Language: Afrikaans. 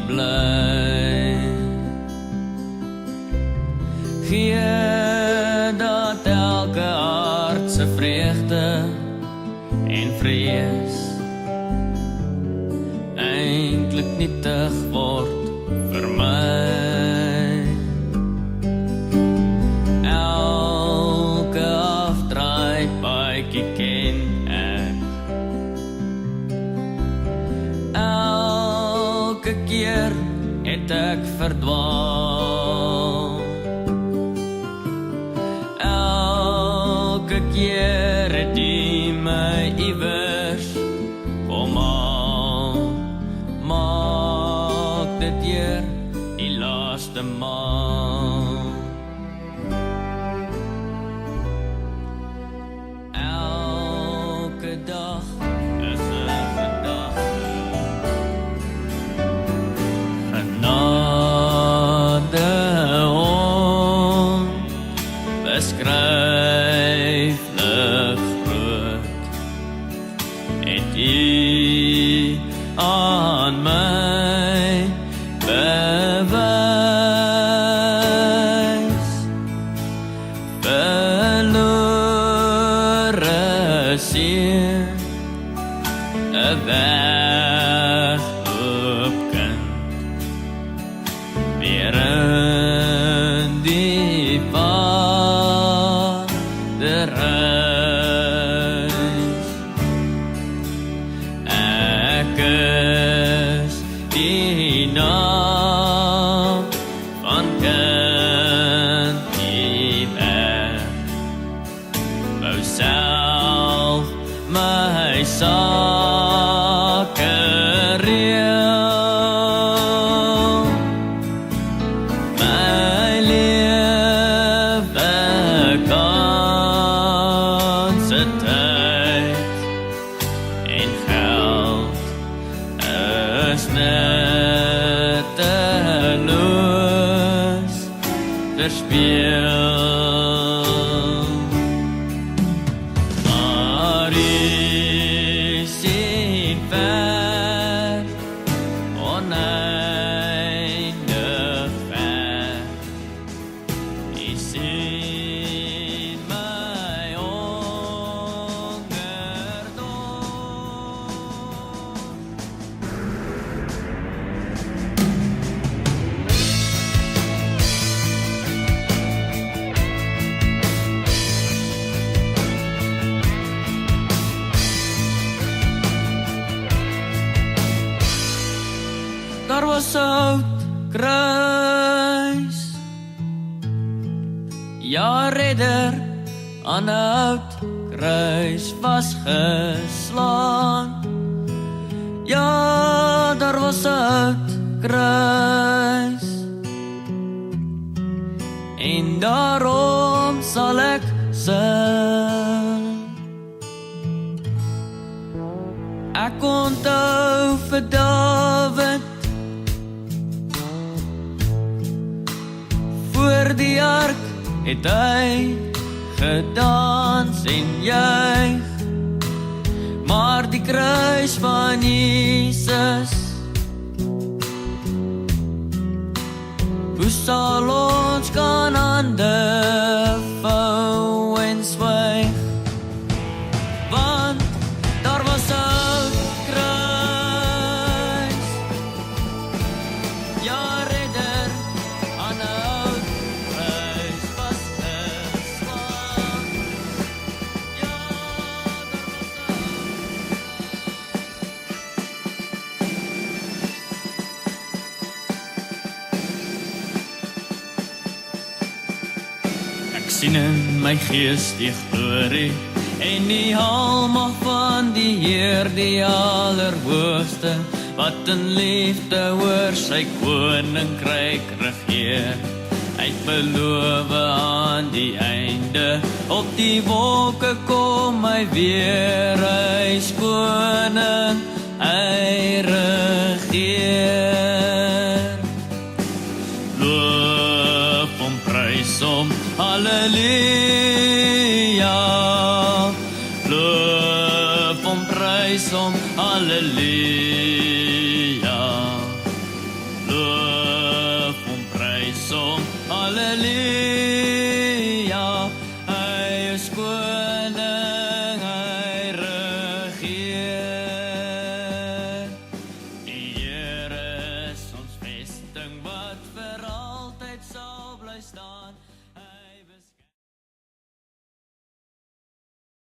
bly. Gee dat elke hart se vreugde en vrees eintlik nietig word vir my. Elke afdraai paadjie ken ek, elke keer het ek verdwaal, elke keer het die my iewers kom haal. Maak dit hier die laaste maal. Elke dag is 'n gedagte, genade onbeskryflik groot, het U aan my bewys. Verlore seun, 'n wegloopkind, weer in die vaderhuis. Ek is die naam van kind die weg, wou self my sake reël, my lewe kanse tyd en geld is nutteloos verspeel. Maar U sien ver, oneindig ver. U sien my onderdog. Daar was hout kruis, ja redder aan 'n hout kruis was geslaan. Ja, daar was hout kruis, en daarom sal ek sing. Ek onthou vir Dawid voor die ark het hy gedans en juig, maar die kruis van Jesus, hoe sal ons kan hande vou en swyg? Want daar was 'n kruis, ja redder aan 'n hout kruis was geslaan. Ja, daar was 'n Ek sien in my gees die glorie en die almag van die Heer, die Allerhoogste, wat in liefde oor sy koninkryk regeer. Hy het beloof aan die einde, op die wolke kom hy weer, hy is koning, hy regeer. Loof hom, prys hom, halleluja. Loof hom, prys hom, halleluja.